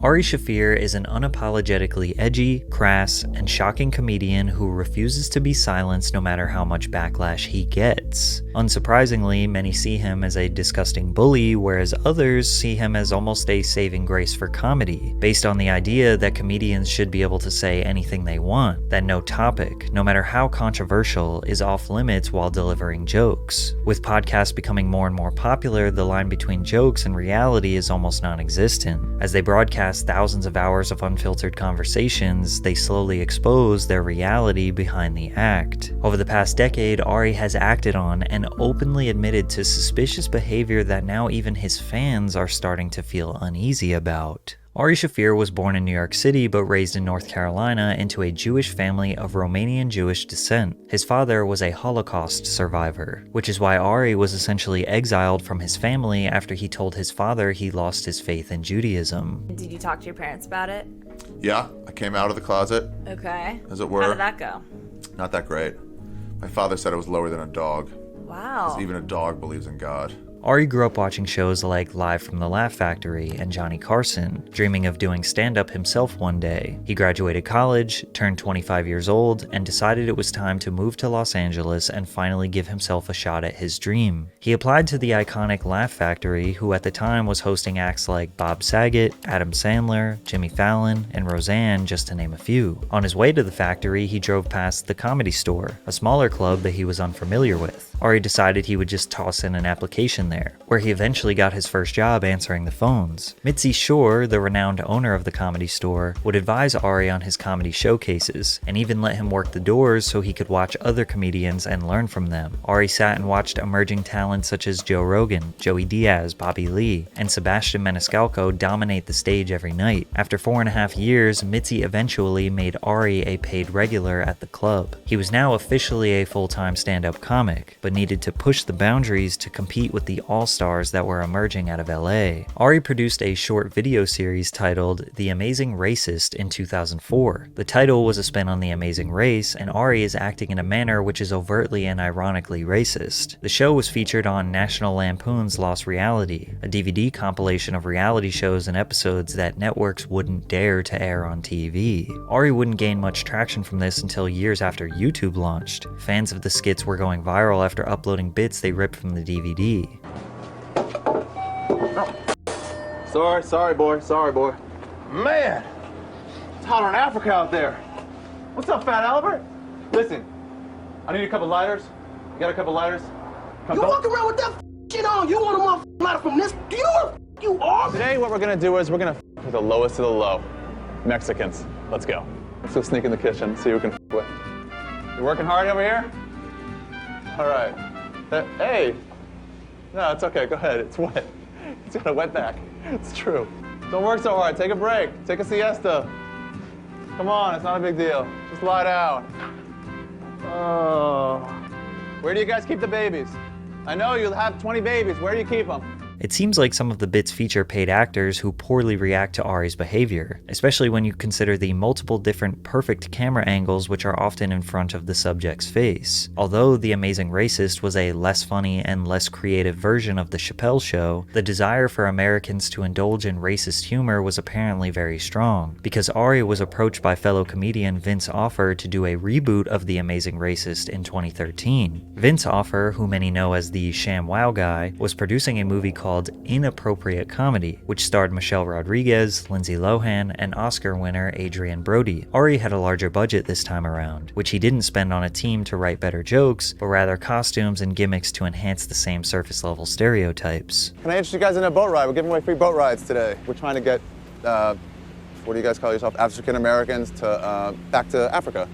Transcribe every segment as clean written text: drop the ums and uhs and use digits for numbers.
Ari Shaffir is an unapologetically edgy, crass, and shocking comedian who refuses to be silenced no matter how much backlash he gets. Unsurprisingly, many see him as a disgusting bully, whereas others see him as almost a saving grace for comedy, based on the idea that comedians should be able to say anything they want, that no topic, no matter how controversial, is off limits while delivering jokes. With podcasts becoming more and more popular, the line between jokes and reality is almost non-existent. As they broadcast thousands of hours of unfiltered conversations, they slowly expose their reality behind the act. Over the past decade, Ari has acted on and openly admitted to suspicious behavior that now even his fans are starting to feel uneasy about. Ari Shaffir was born in New York City but raised in North Carolina into a Jewish family of Romanian Jewish descent. His father was a Holocaust survivor, which is why Ari was essentially exiled from his family after he told his father he lost his faith in Judaism. Did you talk to your parents about it? Yeah, I came out of the closet. Okay. As it were. How did that go? Not that great. My father said it was lower than a dog. Wow. Because even a dog believes in God. Ari grew up watching shows like Live from the Laugh Factory and Johnny Carson, dreaming of doing stand-up himself one day. He graduated college, turned 25 years old, and decided it was time to move to Los Angeles and finally give himself a shot at his dream. He applied to the iconic Laugh Factory, who at the time was hosting acts like Bob Saget, Adam Sandler, Jimmy Fallon, and Roseanne, just to name a few. On his way to the factory, he drove past the Comedy Store, a smaller club that he was unfamiliar with. Ari decided he would just toss in an application there, where he eventually got his first job answering the phones. Mitzi Shore, the renowned owner of the Comedy Store, would advise Ari on his comedy showcases, and even let him work the doors so he could watch other comedians and learn from them. Ari sat and watched emerging talents such as Joe Rogan, Joey Diaz, Bobby Lee, and Sebastian Maniscalco dominate the stage every night. After 4.5 years, Mitzi eventually made Ari a paid regular at the club. He was now officially a full-time stand-up comic, but needed to push the boundaries to compete with the all-stars that were emerging out of LA. Ari produced a short video series titled The Amazing Racist in 2004. The title was a spin on The Amazing Race, and Ari is acting in a manner which is overtly and ironically racist. The show was featured on National Lampoon's Lost Reality, a DVD compilation of reality shows and episodes that networks wouldn't dare to air on TV. Ari wouldn't gain much traction from this until years after YouTube launched. Fans of the skits were going viral after uploading bits they ripped from the DVD. Sorry, boy. Man, it's hotter in Africa out there. What's up, Fat Albert? Listen, I need a couple lighters. You got a couple lighters? You walk around with that shit on. You want a motherfucking lighter from this? Do you know what you are? Today, what we're gonna do is we're gonna with the lowest of the low. Mexicans. Let's go. Let's go sneak in the kitchen, see who we can with. You working hard over here? All right. Hey. No, it's okay. Go ahead. It's wet. It's got a wet back. It's true. Don't work so hard. Take a break. Take a siesta. Come on. It's not a big deal. Just lie down. Oh. Where do you guys keep the babies? I know you'll have 20 babies. Where do you keep them? It seems like some of the bits feature paid actors who poorly react to Ari's behavior, especially when you consider the multiple different perfect camera angles which are often in front of the subject's face. Although The Amazing Racist was a less funny and less creative version of The Chappelle Show, the desire for Americans to indulge in racist humor was apparently very strong, because Ari was approached by fellow comedian Vince Offer to do a reboot of The Amazing Racist in 2013. Vince Offer, who many know as the ShamWow guy, was producing a movie called Inappropriate Comedy, which starred Michelle Rodriguez, Lindsay Lohan, and Oscar winner Adrian Brody. Ari had a larger budget this time around, which he didn't spend on a team to write better jokes, but rather costumes and gimmicks to enhance the same surface-level stereotypes. Can I interest you guys in a boat ride? We're giving away free boat rides today. We're trying to get, what do you guys call yourself? African Americans to back to Africa.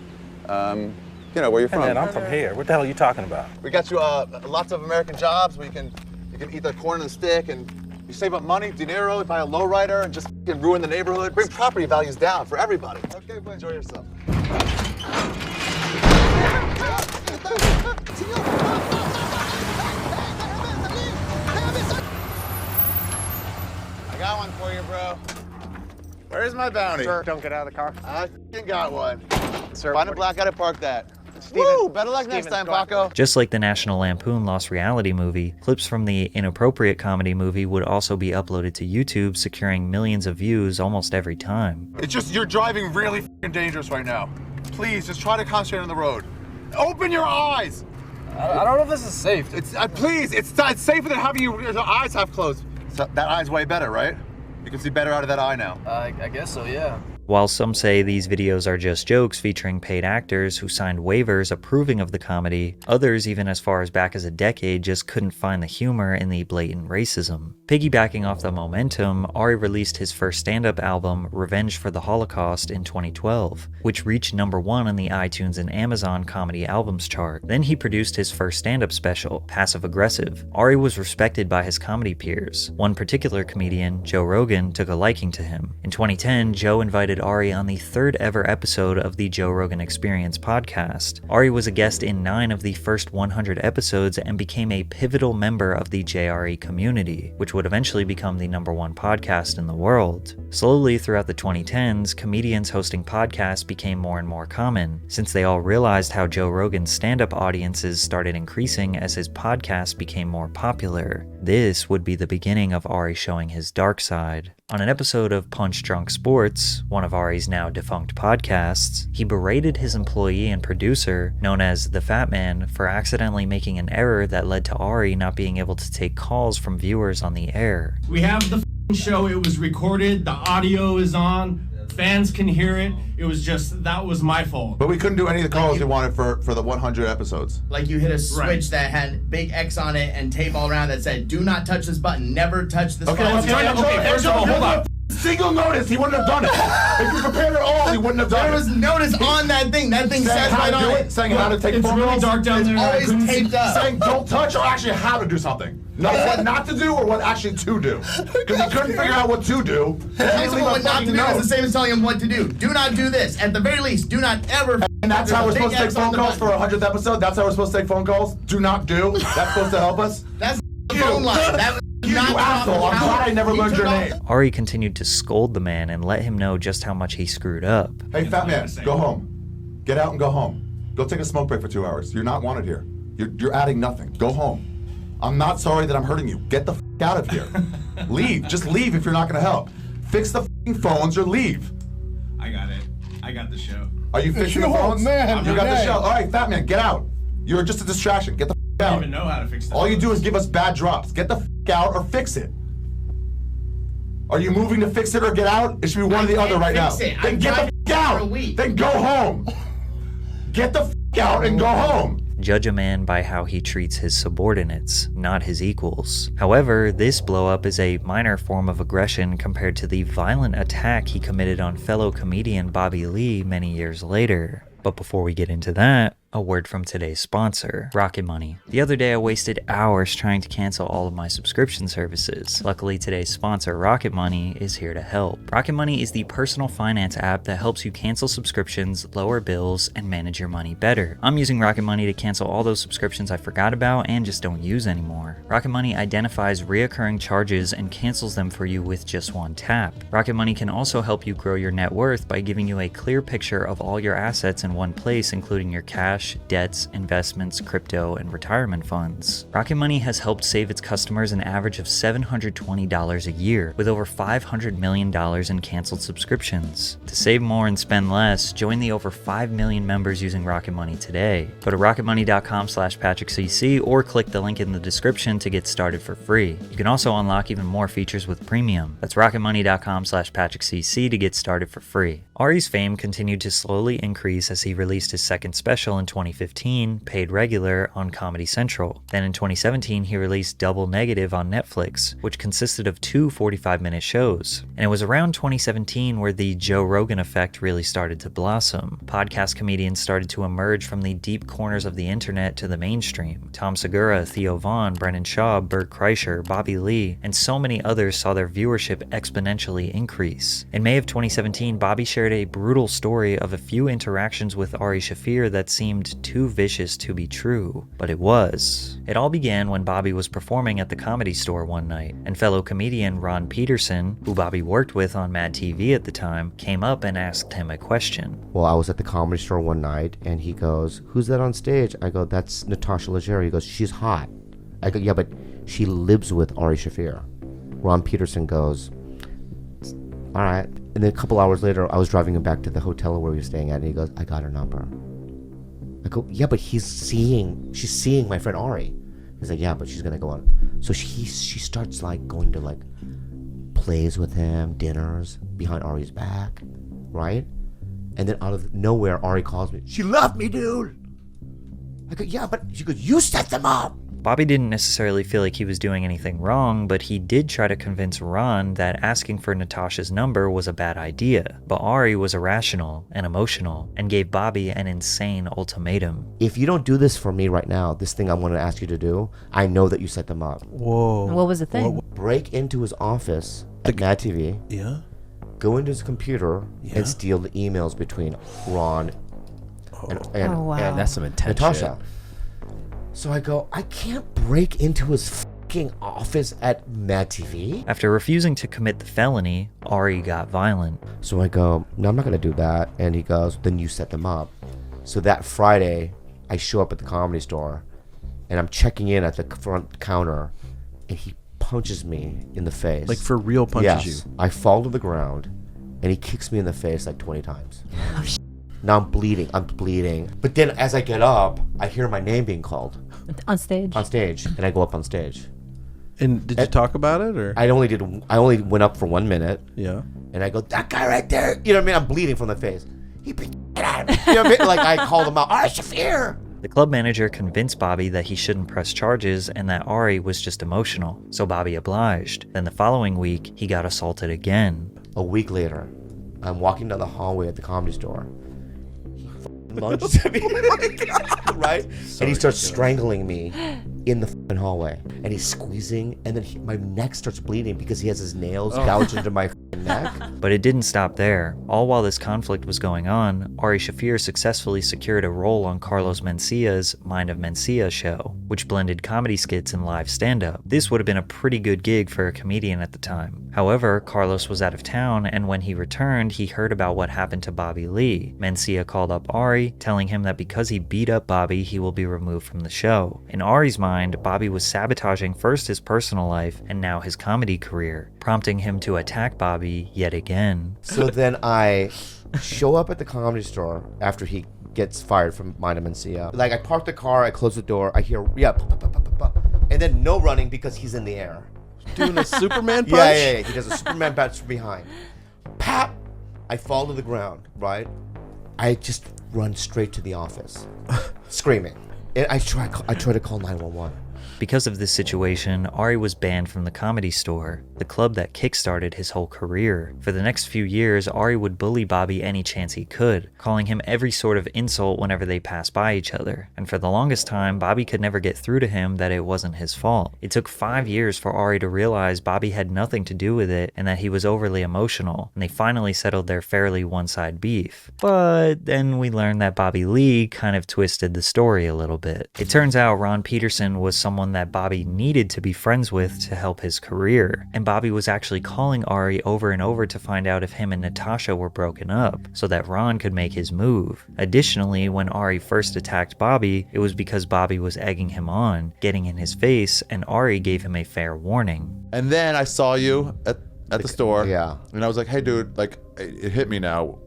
You know, where you're from. Man, I'm from here. What the hell are you talking about? We got you lots of American jobs. You can eat the corn and the stick, and you save up money, dinero, you buy a lowrider, and just ruin the neighborhood. Bring property values down for everybody. Okay, but enjoy yourself. I got one for you, bro. Where's my bounty? Sir, don't get out of the car. I got one. Sir, find a black guy to park that. Woo! Better luck next time, Paco. Just like the National Lampoon Lost Reality movie, clips from the inappropriate comedy movie would also be uploaded to YouTube, securing millions of views almost every time. It's just you're driving really f***ing dangerous right now. Please, just try to concentrate on the road. Open your eyes. I don't know if this is safe. It's please. It's safer than having your eyes half closed. So that eye's way better, right? You can see better out of that eye now. I guess so, yeah. While some say these videos are just jokes featuring paid actors who signed waivers approving of the comedy, others, even as far as back as a decade, just couldn't find the humor in the blatant racism. Piggybacking off the momentum, Ari released his first stand-up album, Revenge for the Holocaust, in 2012, which reached #1 on the iTunes and Amazon comedy albums chart. Then he produced his first stand-up special, Passive Aggressive. Ari was respected by his comedy peers. One particular comedian, Joe Rogan, took a liking to him. In 2010, Joe invited Ari on the 3rd ever episode of the Joe Rogan Experience podcast. Ari was a guest in 9 of the first 100 episodes and became a pivotal member of the JRE community, which would eventually become the #1 podcast in the world. Slowly throughout the 2010s, comedians hosting podcasts became more and more common, since they all realized how Joe Rogan's stand-up audiences started increasing as his podcast became more popular. This would be the beginning of Ari showing his dark side. On an episode of Punch Drunk Sports, one of Ari's now defunct podcasts, he berated his employee and producer, known as The Fat Man, for accidentally making an error that led to Ari not being able to take calls from viewers on the air. We have the show, it was recorded, the audio is on, fans can hear it. It was just, that was my fault. But we couldn't do any of the calls we wanted for the 100 episodes. Like you hit a switch that had big X on it and tape all around that said, do not touch this button, never touch this button. Okay, first of all, hold on. Single notice, he wouldn't have done it. If you prepared it all, he wouldn't have done it. There was notice on that thing. That thing says right on it. Saying how to take It's phone really calls. dark down there. Always taped up. Saying don't touch or actually how to do something. Not what not to do or what actually to do. Because he couldn't figure out what to do. Telling someone what not to do is the same as telling him what to do. Do not do this. At the very least, do not ever. And that's how we're supposed to take phone calls for a 100th episode? That's how we're supposed to take phone calls? Do not do? That's supposed to help us? That's the phone line. That was You asshole, I'm glad I never learned your name. Ari continued to scold the man and let him know just how much he screwed up. Hey, fat man, go home. Get out and go home. Go take a smoke break for 2 hours. You're not wanted here. You're adding nothing. Go home. I'm not sorry that I'm hurting you. Get the f*** out of here. Leave. Just leave if you're not going to help. Fix the f***ing phones or leave. I got it. I got the show. Are you fixing the phones? man, You got the man. show. All right, fat man, get out. You're just a distraction. Get the f*** I don't out. even know how to fix that. All you do is give us bad drops. Get the f*** out or fix it. Are you moving to fix it or get out? It should be one or the other right now. fix it. Then I'm get the driving f*** out. for a week. Then go home. Get the f*** out and go home. Judge a man by how he treats his subordinates, not his equals. However, this blow-up is a minor form of aggression compared to the violent attack he committed on fellow comedian Bobby Lee many years later. But before we get into that, a word from today's sponsor, Rocket Money. The other day I wasted hours trying to cancel all of my subscription services. Luckily today's sponsor, Rocket Money, is here to help. Rocket Money is the personal finance app that helps you cancel subscriptions, lower bills, and manage your money better. I'm using Rocket Money to cancel all those subscriptions I forgot about and just don't use anymore. Rocket Money identifies reoccurring charges and cancels them for you with just one tap. Rocket Money can also help you grow your net worth by giving you a clear picture of all your assets in one place, including your cash, debts, investments, crypto, and retirement funds. Rocket Money has helped save its customers an average of $720 a year, with over $500 million in canceled subscriptions. To save more and spend less, join the over 5 million members using Rocket Money today. Go to rocketmoney.com/PatrickCC or click the link in the description to get started for free. You can also unlock even more features with premium. That's rocketmoney.com/PatrickCC to get started for free. Ari's fame continued to slowly increase as he released his second special in 2015, Paid Regular, on Comedy Central. Then in 2017, he released Double Negative on Netflix, which consisted of 2 45-minute shows. And it was around 2017 where the Joe Rogan effect really started to blossom. Podcast comedians started to emerge from the deep corners of the internet to the mainstream. Tom Segura, Theo Vaughn, Brendan Shaw, Bert Kreischer, Bobby Lee, and so many others saw their viewership exponentially increase. In May of 2017, Bobby shared shared a brutal story of a few interactions with Ari Shaffir that seemed too vicious to be true, but it was. It all began when Bobby was performing at the Comedy Store one night, and fellow comedian Ron Peterson, who Bobby worked with on Mad TV at the time, came up and asked him a question. Well, I was at the Comedy Store one night, and he goes, "Who's that on stage?" I go, "That's Natasha Leggero." He goes, "She's hot." I go, "Yeah, but she lives with Ari Shaffir." Ron Peterson goes, "All right." And then a couple hours later, I was driving him back to the hotel where we were staying at, and he goes, "I got her number." I go, "Yeah, but she's seeing my friend Ari." He's like, "Yeah, but she's gonna go on." So she starts like going to like plays with him, dinners behind Ari's back, right? And then out of nowhere, Ari calls me. "She left me, dude." I go, "Yeah, but," she goes, "You set them up." Bobby didn't necessarily feel like he was doing anything wrong, but he did try to convince Ron that asking for Natasha's number was a bad idea. But Ari was irrational and emotional and gave Bobby an insane ultimatum. "If you don't do this for me right now, this thing I'm going to ask you to do, I know that you set them up." Whoa. What was the thing? Break into his office at Mad TV, Yeah? go into his computer, Yeah. and steal the emails between Ron and Oh, wow. and That's some intense Natasha. So I go, I can't break into his fucking office at Mad TV. After refusing to commit the felony, Ari got violent. So I go, "No, I'm not going to do that." And he goes, "Then you set them up." So that Friday, I show up at the Comedy Store, and I'm checking in at the front counter, and he punches me in the face. Like for real punches you? I fall to the ground, and he kicks me in the face like 20 times. Now I'm bleeding. But then as I get up, I hear my name being called. On stage? On stage. And I go up on stage. And did you talk about it, or? I only went up for 1 minute. Yeah. And I go, "That guy right there." You know what I mean? I'm bleeding from the face. He beat the shit out of me. You know what I mean? Like I called him out. "Ari Shaffir." The club manager convinced Bobby that he shouldn't press charges and that Ari was just emotional, so Bobby obliged. Then the following week, he got assaulted again. A week later, I'm walking down the hallway at the Comedy Store. He lunges at me, right? And he starts strangling me in the fucking hallway. And he's squeezing, and then my neck starts bleeding because he has his nails gouged into my neck. But it didn't stop there. All while this conflict was going on, Ari Shaffir successfully secured a role on Carlos Mencia's Mind of Mencia show, which blended comedy skits and live stand-up. This would have been a pretty good gig for a comedian at the time. However, Carlos was out of town, and when he returned, he heard about what happened to Bobby Lee. Mencia called up Ari, telling him that because he beat up Bobby, he will be removed from the show. In Ari's mind, Bobby was sabotaging first his personal life and now his comedy career, prompting him to attack Bobby yet again. So then I show up at the Comedy Store after he gets fired from Mind of Mencia. Like I park the car, I close the door, I hear, yeah, and then no running because he's in the air. Doing a Superman punch? Yeah. He does a Superman punch from behind. Pap! I fall to the ground, right? I just run straight to the office, screaming. And I try to call 911. Because of this situation, Ari was banned from the Comedy Store, the club that kickstarted his whole career. For the next few years, Ari would bully Bobby any chance he could, calling him every sort of insult whenever they passed by each other. And for the longest time, Bobby could never get through to him that it wasn't his fault. It took 5 years for Ari to realize Bobby had nothing to do with it and that he was overly emotional, and they finally settled their fairly one-side beef. But then we learned that Bobby Lee kind of twisted the story a little bit. It turns out Ron Peterson was someone that Bobby needed to be friends with to help his career, and Bobby was actually calling Ari over and over to find out if him and Natasha were broken up, so that Ron could make his move. Additionally, when Ari first attacked Bobby, it was because Bobby was egging him on, getting in his face, and Ari gave him a fair warning. And then I saw you at the store. Yeah. And I was like, "Hey, dude, like, it hit me now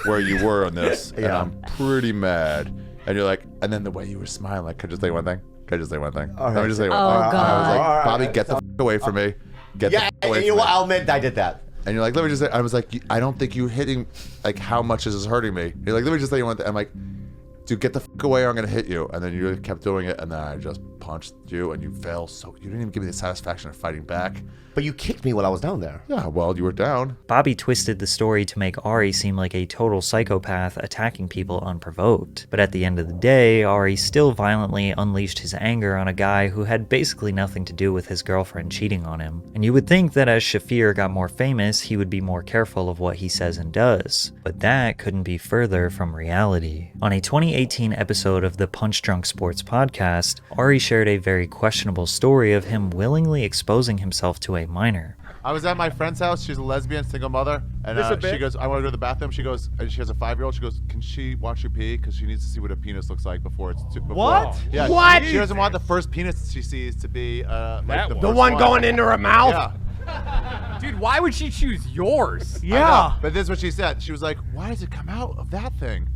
where you were on this. And Yeah. I'm pretty mad." And you're like, and then the way you were smiling, like, "Could I just say one thing? Could I just say one thing? All Let me right. just say one Oh, thing." And I was like, God. "Bobby, get the away from me. Get Yeah, the away and you from know me." what? I'll admit I did that. And you're like, "Let me just say," I was like, "I don't think you hitting, like, how much is this hurting me?" You're like, "Let me just say one thing." I'm like, "Dude, get the away or I'm gonna hit you. And then you kept doing it, and then I just punched you, and you fell. So you didn't even give me the satisfaction of fighting back. But you kicked me while I was down there. Yeah, well, you were down. Bobby twisted the story to make Ari seem like a total psychopath attacking people unprovoked. But at the end of the day, Ari still violently unleashed his anger on a guy who had basically nothing to do with his girlfriend cheating on him. And you would think that as Shaffir got more famous, he would be more careful of what he says and does. But that couldn't be further from reality. On a 2018 episode of the Punch Drunk Sports podcast, Ari shared a very questionable story of him willingly exposing himself to a minor. I was at my friend's house. She's a lesbian, single mother, and she goes, "I want to go to the bathroom." She goes, and she has a 5-year-old. She goes, "Can she watch you pee? Because she needs to see what a penis looks like before it's too." What? Yeah. What? She doesn't want the first penis she sees to be like the The first one going into her mouth? Yeah. Dude, why would she choose yours? I know, but this is what she said. She was like, "Why does it come out of that thing?"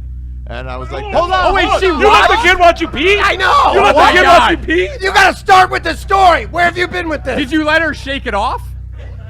And I was like, Hold on. Oh, wait, hold she on. you let the kid watch you pee? I know! You let the kid watch you pee? You gotta start with the story! Where have you been with this? Did you let her shake it off?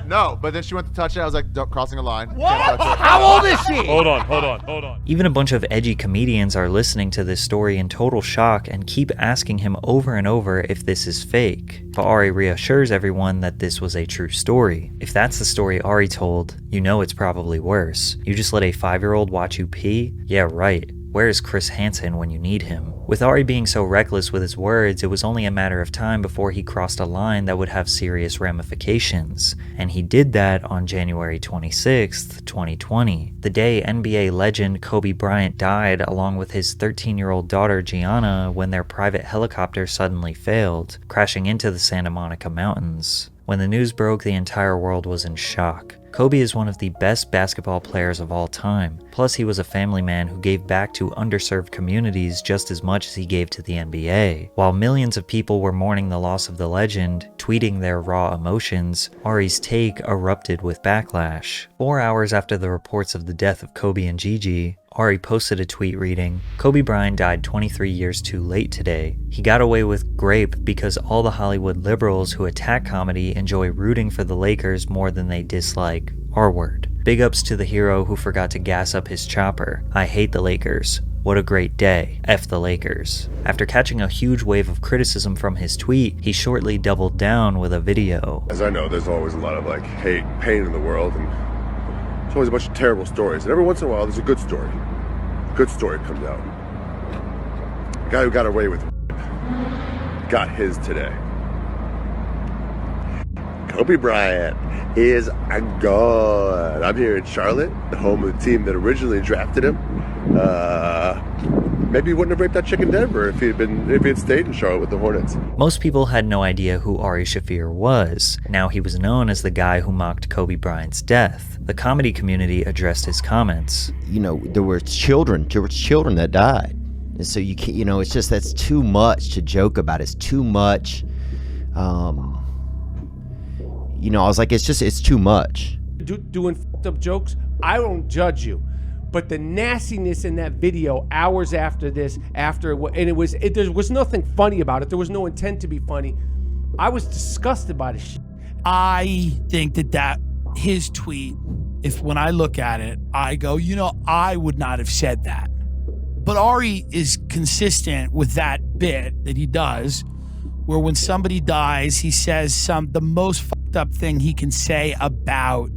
No, but then she went to touch it. I was like, "Don't, crossing a line." What? Can't touch it. How old is she? Hold on. Even a bunch of edgy comedians are listening to this story in total shock and keep asking him over and over if this is fake. But Ari reassures everyone that this was a true story. If that's the story Ari told, you know it's probably worse. You just let a 5-year-old watch you pee? Yeah, right. Where is Chris Hansen when you need him? With Ari being so reckless with his words, it was only a matter of time before he crossed a line that would have serious ramifications. And he did that on January 26th, 2020, the day NBA legend Kobe Bryant died along with his 13-year-old daughter Gianna when their private helicopter suddenly failed, crashing into the Santa Monica Mountains. When the news broke, the entire world was in shock. Kobe is one of the best basketball players of all time. Plus, he was a family man who gave back to underserved communities just as much as he gave to the NBA. While millions of people were mourning the loss of the legend, tweeting their raw emotions, Ari's take erupted with backlash. 4 hours after the reports of the death of Kobe and Gigi, Ari posted a tweet reading, "Kobe Bryant died 23 years too late today. He got away with grape because all the Hollywood liberals who attack comedy enjoy rooting for the Lakers more than they dislike R-word. Big ups to the hero who forgot to gas up his chopper. I hate the Lakers. What a great day. F the Lakers." After catching a huge wave of criticism from his tweet, he shortly doubled down with a video. As I know, there's always a lot of hate and pain in the world, and there's always a bunch of terrible stories. And every once in a while, there's a good story. A good story comes out. The guy who got away with got his today. Kobe Bryant is a god. I'm here in Charlotte, the home of the team that originally drafted him. Maybe he wouldn't have raped that chick in Denver if he had stayed in Charlotte with the Hornets. Most people had no idea who Ari Shaffir was. Now he was known as the guy who mocked Kobe Bryant's death. The comedy community addressed his comments. You know, there were children that died. And so you can't, it's just, that's too much to joke about. It's too much. I was like, it's too much. Doing f***ed up jokes, I don't judge you. But the nastiness in that video hours after this, there was nothing funny about it. There was no intent to be funny. I was disgusted by the shit. I think that his tweet, when I look at it, I go, I would not have said that. But Ari is consistent with that bit that he does, where when somebody dies, he says the most fucked up thing he can say about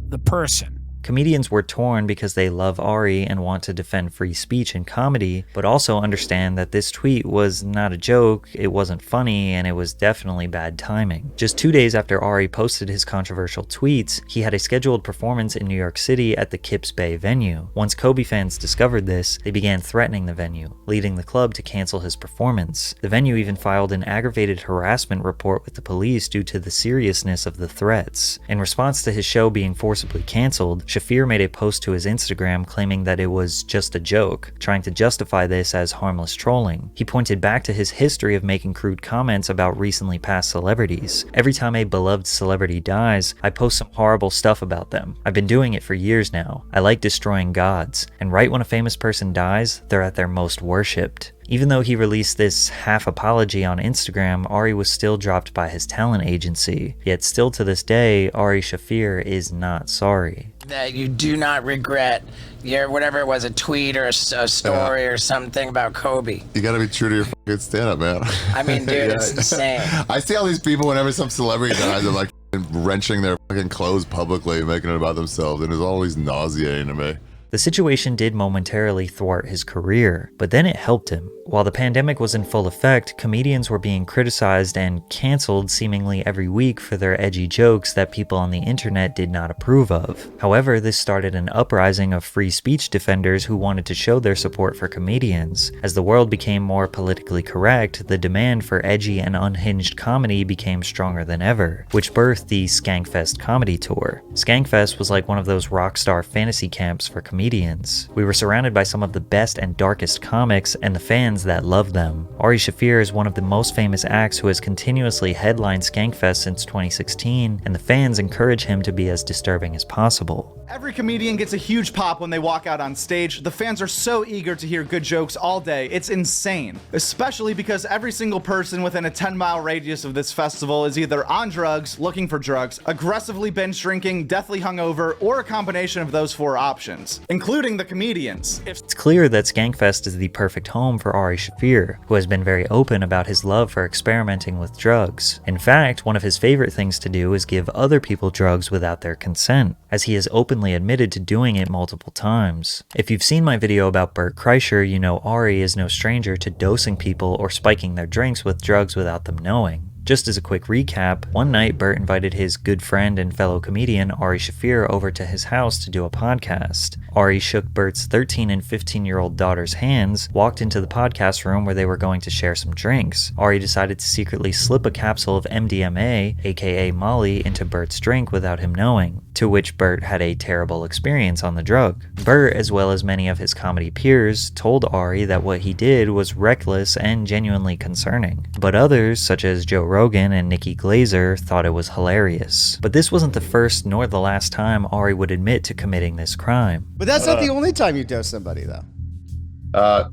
the person. Comedians were torn because they love Ari and want to defend free speech and comedy, but also understand that this tweet was not a joke, it wasn't funny, and it was definitely bad timing. Just 2 days after Ari posted his controversial tweets, he had a scheduled performance in New York City at the Kips Bay venue. Once Kobe fans discovered this, they began threatening the venue, leading the club to cancel his performance. The venue even filed an aggravated harassment report with the police due to the seriousness of the threats. In response to his show being forcibly canceled, Shaffir made a post to his Instagram claiming that it was just a joke, trying to justify this as harmless trolling. He pointed back to his history of making crude comments about recently passed celebrities. Every time a beloved celebrity dies, I post some horrible stuff about them. I've been doing it for years now. I like destroying gods, and right when a famous person dies, they're at their most worshipped. Even though he released this half apology on Instagram, Ari was still dropped by his talent agency. Yet still to this day, Ari Shaffir is not sorry. that you do not regret your whatever it was, a tweet or a story or something about Kobe. You gotta be true to your fucking stand-up, man. I mean, dude, it's insane. I see all these people whenever some celebrity dies, they're like wrenching their fucking clothes publicly, making it about themselves, and it's always nauseating to me. The situation did momentarily thwart his career, but then it helped him. While the pandemic was in full effect, comedians were being criticized and canceled seemingly every week for their edgy jokes that people on the internet did not approve of. However, this started an uprising of free speech defenders who wanted to show their support for comedians. As the world became more politically correct, the demand for edgy and unhinged comedy became stronger than ever, which birthed the Skankfest comedy tour. Skankfest was like one of those rock star fantasy camps for comedians. We were surrounded by some of the best and darkest comics and the fans that loved them. Ari Shaffir is one of the most famous acts who has continuously headlined Skankfest since 2016, and the fans encourage him to be as disturbing as possible. Every comedian gets a huge pop when they walk out on stage. The fans are so eager to hear good jokes all day. It's insane. Especially because every single person within a 10-mile radius of this festival is either on drugs, looking for drugs, aggressively binge drinking, deathly hungover, or a combination of those 4 options, including the comedians. It's clear that Skankfest is the perfect home for Ari Shaffir, who has been very open about his love for experimenting with drugs. In fact, one of his favorite things to do is give other people drugs without their consent, as he has openly admitted to doing it multiple times. If you've seen my video about Bert Kreischer, you know Ari is no stranger to dosing people or spiking their drinks with drugs without them knowing. Just as a quick recap, one night Bert invited his good friend and fellow comedian Ari Shaffir over to his house to do a podcast. Ari shook Bert's 13 and 15-year-old daughter's hands, walked into the podcast room where they were going to share some drinks. Ari decided to secretly slip a capsule of MDMA, aka Molly, into Bert's drink without him knowing, to which Bert had a terrible experience on the drug. Bert, as well as many of his comedy peers, told Ari that what he did was reckless and genuinely concerning. But others, such as Joe Rogan and Nikki Glazer, thought it was hilarious. But this wasn't the first nor the last time Ari would admit to committing this crime. But that's not the only time you dose somebody, though.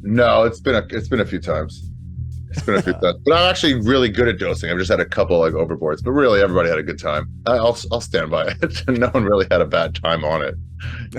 No, it's been a few times. It's been a few times. But I'm actually really good at dosing. I've just had a couple like overboards, but really everybody had a good time. I'll stand by it. No one really had a bad time on it.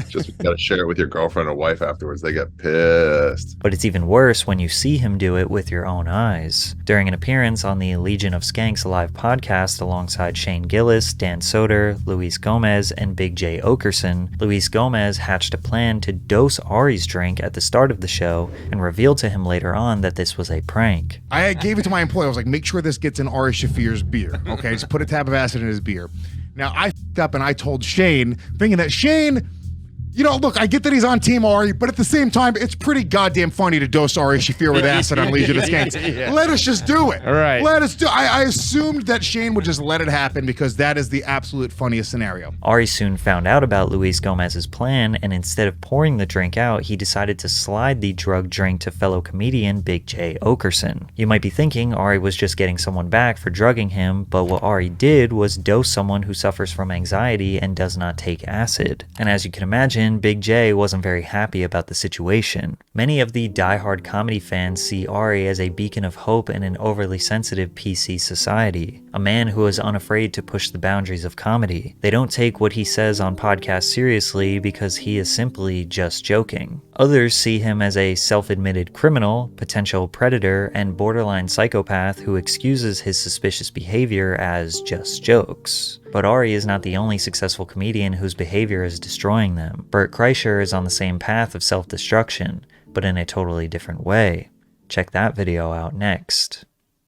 Just you gotta share it with your girlfriend or wife afterwards. They get pissed. But it's even worse when you see him do it with your own eyes. During an appearance on the Legion of Skanks live podcast alongside Shane Gillis, Dan Soder, Luis Gomez, and Big J Okerson, Luis Gomez hatched a plan to dose Ari's drink at the start of the show and revealed to him later on that this was a prank. I gave it to my employee. I was like, make sure this gets in Ari Shaffir's beer. Okay, just put a tab of acid in his beer. Now, I f***ed up and I told Shane, thinking that Shane, you know, look, I get that he's on Team Ari, but at the same time, it's pretty goddamn funny to dose Ari Shaffir with acid on Legion of Skanks. Yeah. Let us just do it. All right. Let us do I assumed that Shane would just let it happen because that is the absolute funniest scenario. Ari soon found out about Luis Gomez's plan, and instead of pouring the drink out, he decided to slide the drug drink to fellow comedian Big J Okerson. You might be thinking Ari was just getting someone back for drugging him, but what Ari did was dose someone who suffers from anxiety and does not take acid. And as you can imagine, Big J wasn't very happy about the situation. Many of the die-hard comedy fans see Ari as a beacon of hope in an overly sensitive PC society, a man who is unafraid to push the boundaries of comedy. They don't take what he says on podcasts seriously because he is simply just joking. Others see him as a self-admitted criminal, potential predator, and borderline psychopath who excuses his suspicious behavior as just jokes. But Ari is not the only successful comedian whose behavior is destroying them. Bert Kreischer is on the same path of self-destruction, but in a totally different way. Check that video out next.